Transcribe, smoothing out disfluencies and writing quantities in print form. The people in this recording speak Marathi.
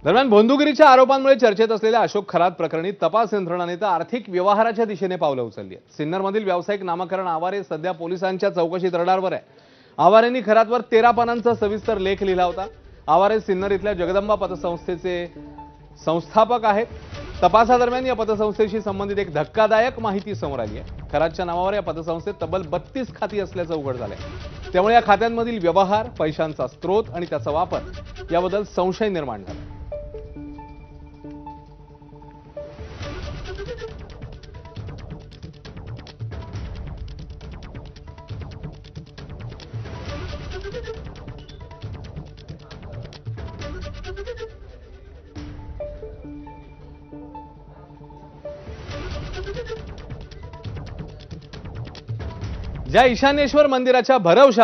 दरम्यान भोंदूगिरीच्या आरोपांमुळे चर्चेत असलेल्या अशोक खरात प्रकरणी तपास यंत्रणांनी तर आर्थिक व्यवहाराच्या दिशेने पावलं उचलली आहेत। सिन्नरमधील व्यावसायिक नामकरण आवारे सध्या पोलिसांच्या चौकशीत रडारवर आहे। आवारेंनी खरातवर 13 पानांचा सविस्तर लेख लिहिला होता। आवारे सिन्नर इथल्या जगदंबा पतसंस्थेचे संस्थापक आहेत। तपासादरम्यान या पतसंस्थेशी संबंधित एक धक्कादायक माहिती समोर आली आहे। खरातच्या नावावर या पतसंस्थेत तब्बल 32 खाती असल्याचं उघड झालंय। त्यामुळे या खात्यांमधील व्यवहार, पैशांचा स्रोत आणि त्याचा वापर याबद्दल संशय निर्माण झाला। ज्या ईशान्येश्वर मंदिराच्या भरवशा